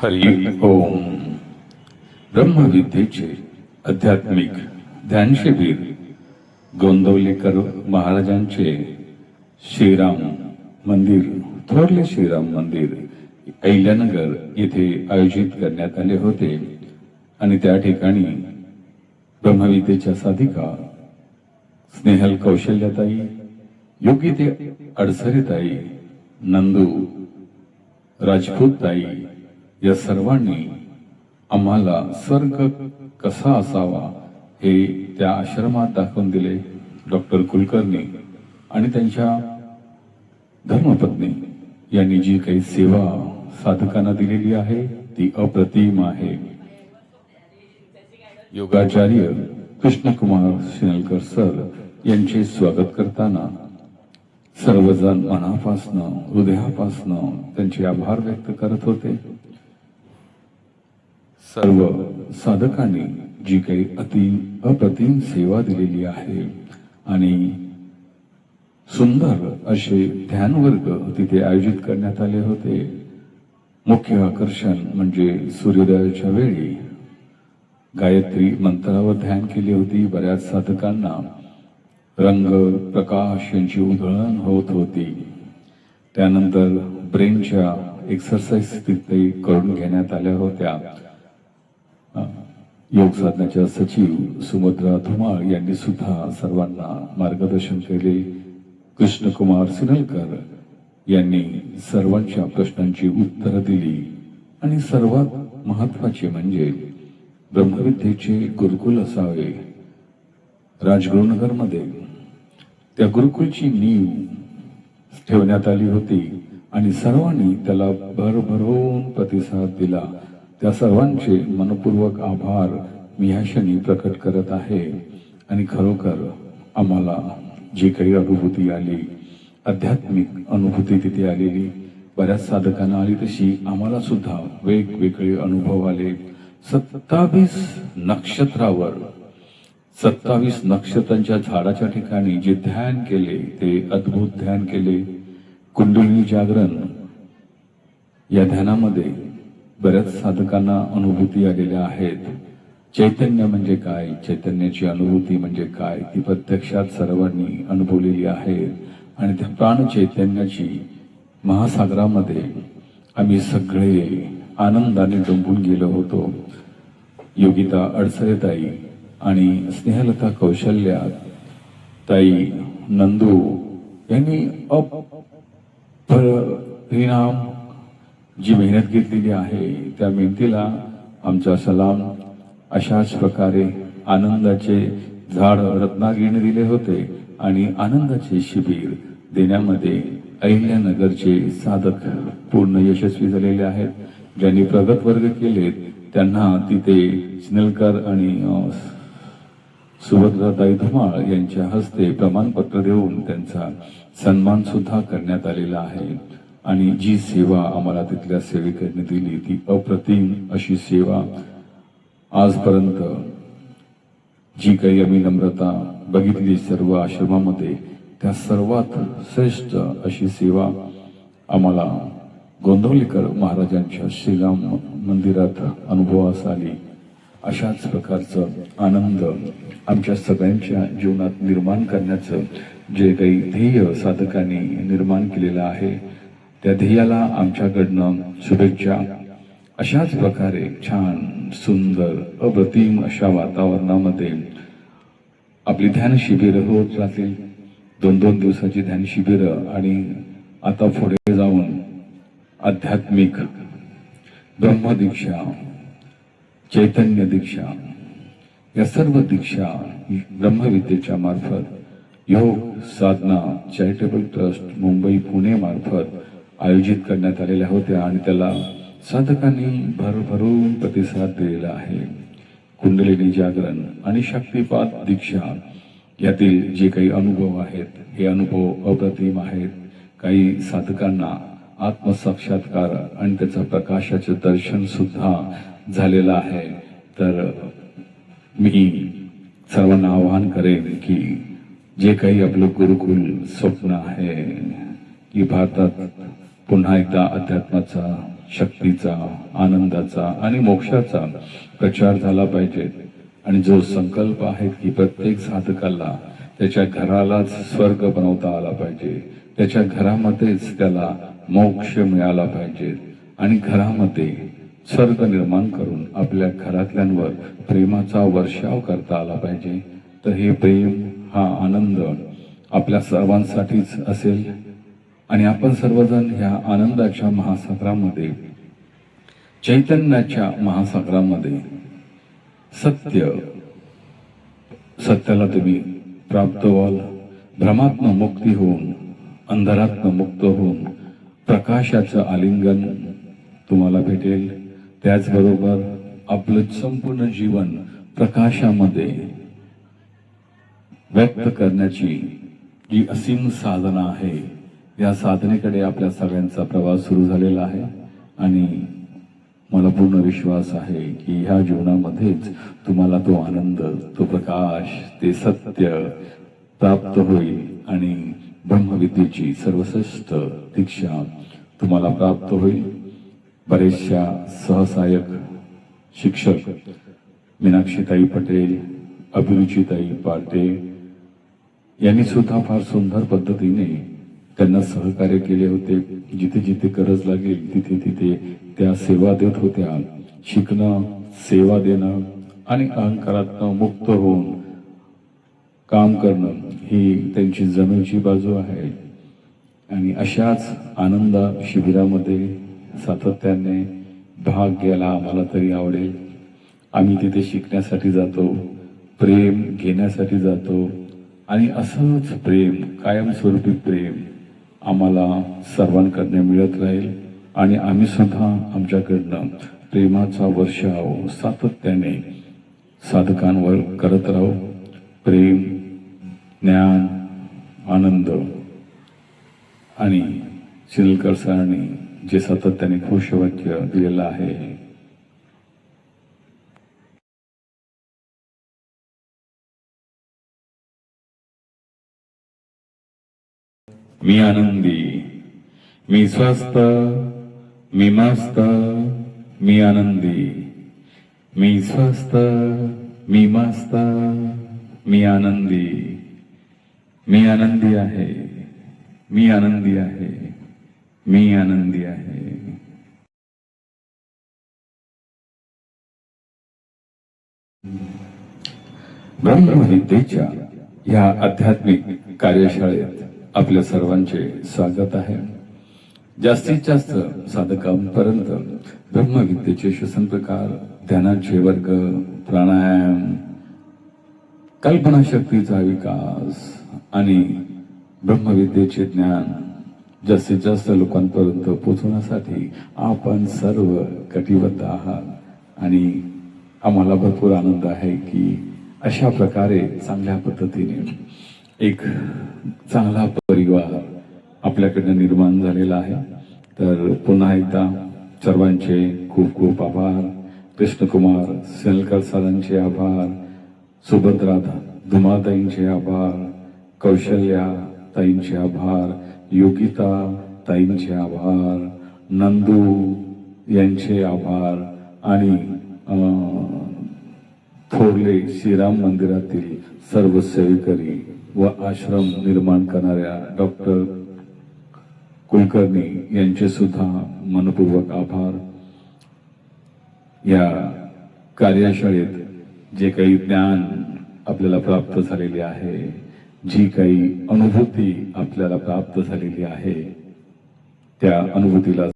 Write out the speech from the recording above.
हरि ओम. ब्रह्मविद्येचे आध्यात्मिक ध्यान शिबिर गोंदवलेकर महाराजांचे श्रीराम मंदिर, थोरले श्रीराम मंदिर अहिल्यानगर येथे आयोजित करण्यात आले होते आणि त्या ठिकाणी ब्रह्मविद्येच्या साधिका स्नेहल कौशल्याताई, योगिते अडसरेताई, नंदू राजपूतताई या सर्वांनी आम्हाला स्वर्ग कसा असावा हे त्या आश्रमात दाखवून दिले. डॉक्टर कुलकर्णी आणि त्यांच्या धर्मपत्नी यांनी जी काही सेवा साधकांना दिलेली आहे ती अप्रतिम आहे. योगाचार्य कृष्णकुमार शिनलकर सर यांचे स्वागत करताना सर्वजण मनापासनं हृदयापासनं त्यांचे आभार व्यक्त करत होते. सर्व साधकांनी जी काही अप्रतिम सेवा दिलेली आहे आणि सुंदर असे ध्यान वर्ग तिथे आयोजित करण्यात आले होते. मुख्य आकर्षण म्हणजे सूर्योदयाच्या वेळी गायत्री मंत्रावर ध्यान केली होती. बऱ्याच साधकांना रंग प्रकाश यांची उधळण होत होती. त्यानंतर ब्रेनच्या एक्सरसाइज तिथे करून घेण्यात आल्या होत्या. योग साधनाच्या सचिव सुमद्रा धुमाळ यांनी सुद्धा सर्वांना मार्गदर्शन केले. कृष्णकुमार सिनलकर यांनी सर्वांच्या प्रश्नांची उत्तरं दिली आणि सर्वात महत्वाचे म्हणजे ब्रह्मविद्येचे गुरुकुल असावे. राजगुरुनगरमध्ये त्या गुरुकुलची नीव ठेवण्यात आली होती आणि सर्वांनी त्याला भरभरून प्रतिसाद दिला. त्या सर्वांचे मनपूर्वक आभार मी ह्या क्षणी प्रकट करत आहे. आणि खरोखर आम्हाला जी काही अनुभूती आली, आध्यात्मिक अनुभूती तिथे आलेली, बऱ्याच साधकांना आली तशी आम्हाला सुद्धा वेगवेगळे अनुभव आले. 27 नक्षत्रावर 27 नक्षत्रांच्या झाडाच्या ठिकाणी जे ध्यान केले ते अद्भुत ध्यान केले. कुंडलिनी जागरण या ध्यानामध्ये बऱ्याच साधकांना अनुभूती आलेल्या आहेत. चैतन्य म्हणजे काय, चैतन्याची अनुभूती म्हणजे काय, ती प्रत्यक्षात सर्वांनी अनुभवलेली आहे. आणि त्या प्राण चैतन्याची महासागरामध्ये आम्ही सगळे आनंदाने डुंबून गेलो होतो. योगिता अडसरेताई आणि स्नेहलता कौशल्या ताई, नंदू यांनी अपरिणाम जी मेहनत घेतलेली आहे त्या मेहनतीला आमचा सलाम. अशाच प्रकारे आनंदाचे झाड रत्नागिरीने दिले होते आणि आनंदाचे शिबिर देण्यामध्ये अहिल्यानगरचे साधक पूर्ण यशस्वी झालेले आहेत. ज्यांनी प्रगत वर्ग केलेत त्यांना तिथे सिनलकर आणि सुभद्राताई धुमाळ यांच्या हस्ते प्रमाणपत्र देऊन त्यांचा सन्मान सुद्धा करण्यात आलेला आहे. आणि जी सेवा आम्हाला तिथल्या सेविकांनी दिली ती अप्रतिम अशी सेवा. आजपर्यंत जी काही आम्ही नम्रता बघितली सर्व आश्रमामध्ये त्या सर्वात श्रेष्ठ अशी सेवा आम्हाला गोंदवलेकर महाराजांच्या श्रीराम मंदिरात अनुभवास आली. अशाच प्रकारचं आनंद आमच्या सगळ्यांच्या जीवनात निर्माण करण्याचं जे काही ध्येय साधकांनी निर्माण केलेलं आहे त्या ध्येयाला आमच्याकडनं शुभेच्छा. अशाच प्रकारे छान सुंदर अप्रतिम अशा वातावरणामध्ये आपली ध्यान शिबिरं होत राहतील. 2-2 दिवसाची ध्यान शिबिरं आणि आता पुढे जाऊन आध्यात्मिक ब्रह्मदीक्षा, चैतन्य दीक्षा या सर्व दीक्षा ब्रह्मविद्येच्या मार्फत योग साधना चॅरिटेबल ट्रस्ट मुंबई पुणे मार्फत आयोजित करण्यात आलेल्या होत्या आणि त्याला साधकांनी भरभरून प्रतिसाद दिलेला आहे. कुंडलिनी जागरण आणि शक्तिपात दीक्षा यातील जे काही अनुभव आहेत हे अनुभव अप्रतिम आहेत. काही साधकांना आत्मसाक्षात्कार आणि त्याचा प्रकाशाचे दर्शन सुद्धा झालेलं आहे. तर मी सर्वांना आवाहन करेन की जे काही आपलं गुरुकुल स्वप्न आहे की भारतात पुन्हा एकदा अध्यात्माचा शक्तीचा, आनंदाचा आणि मोक्षाचा प्रचार झाला पाहिजे. आणि जो संकल्प आहे की प्रत्येक साधकाला त्याच्या घरालाच स्वर्ग बनवता आला पाहिजे, त्याच्या घरामध्येच त्याला मोक्ष मिळाला पाहिजे आणि घरामध्ये स्वर्ग निर्माण करून आपल्या घरातल्यांवर प्रेमाचा वर्षाव करता आला पाहिजे. तर हे प्रेम, हा आनंद आपल्या सर्वांसाठीच असेल आणि आपण सर्वजण ह्या आनंदाच्या महासागरामध्ये, चैतन्याच्या महासागरामध्ये सत्याला तुम्ही प्राप्त व्हाल. भ्रमात्म मुक्ती होऊन, अंधारात्म मुक्त होऊन प्रकाशाचं आलिंगन तुम्हाला भेटेल. त्याचबरोबर आपलं संपूर्ण जीवन प्रकाशामध्ये व्यक्त करण्याची जी असीम साधना आहे, या साधनेकडे आपल्या सगळ्यांचा प्रवास सुरू झालेला आहे. आणि मला पूर्ण विश्वास आहे की ह्या जीवनामध्येच तुम्हाला तो आनंद, तो प्रकाश, ते सत्य प्राप्त होईल आणि ब्रह्मविद्येची सर्वश्रेष्ठ दीक्षा तुम्हाला प्राप्त होईल. बरेचशा सहसहायक शिक्षक मीनाक्षीताई पटेल, अभिरुचिताई पाटे यांनी सुद्धा फार सुंदर पद्धतीने त्यांना सहकार्य केले होते. जिथे जिथे गरज लागेल तिथे तिथे त्या सेवा देत होत्या. शिकणं, सेवा देणं आणि अहंकारातनं मुक्त होऊन काम करणं ही त्यांची जमेची बाजू आहे. आणि अशाच आनंद शिबिरामध्ये सातत्याने भाग घ्यायला आम्हाला तरी आवडेल. आम्ही तिथे शिकण्यासाठी जातो, प्रेम घेण्यासाठी जातो आणि असंच प्रेम, कायमस्वरूपी प्रेम आम्हाला सर्वांकडनं मिळत राहील आणि आम्ही सुद्धा आमच्याकडनं प्रेमाचा वर्षाव सातत्याने साधकांवर करत राहू. प्रेम, ज्ञान, आनंद आणि शिलकर सरांनी जे सातत्याने घोषवाक्य दिलेलं आहे, मी आनंदी, मी स्वस्थ, मी मस्त, मी आनंदी, मी स्वस्थ, मी मस्त, मी आनंदी, मी आनंदी आहे, मी आनंदी आहे, मी आनंदी आहे. ब्रह्मविद्येच्या या आध्यात्मिक कार्यशाळेत आपल्या सर्वांचे स्वागत आहे. जास्तीत जास्त साधकांपर्यंत ब्रह्मविद्येचे श्वसन प्रकार, ध्यानाचे वर्ग, प्राणायाम, कल्पनाशक्तीचा विकास आणि ब्रह्मविद्येचे ज्ञान जास्तीत जास्त लोकांपर्यंत पोहोचवण्यासाठी आपण सर्व कटिबद्ध आहात आणि आम्हाला भरपूर आनंद आहे की अशा प्रकारे चांगल्या पद्धतीने एक चांगला परिवार आपल्याकडनं निर्माण झालेला आहे. तर पुन्हा एकदा सर्वांचे खूप खूप आभार. कृष्णकुमार सेलकर सरांचे आभार, सुभद्रा धुमाताईंचे आभार, कौशल्या ताईंचे आभार, योगिता ताईंचे आभार, नंदू यांचे आभार आणि थोरले श्रीराम मंदिरातील सर्व सेवेकरी व आश्रम निर्माण करणाऱ्या डॉक्टर कुलकर्णी यांचे सुद्धा मनपूर्वक आभार. या कार्यशाळेत जे काही ज्ञान आपल्याला प्राप्त झालेले आहे, जी काही अनुभूती आपल्याला प्राप्त झालेली आहे, त्या अनुभूतीला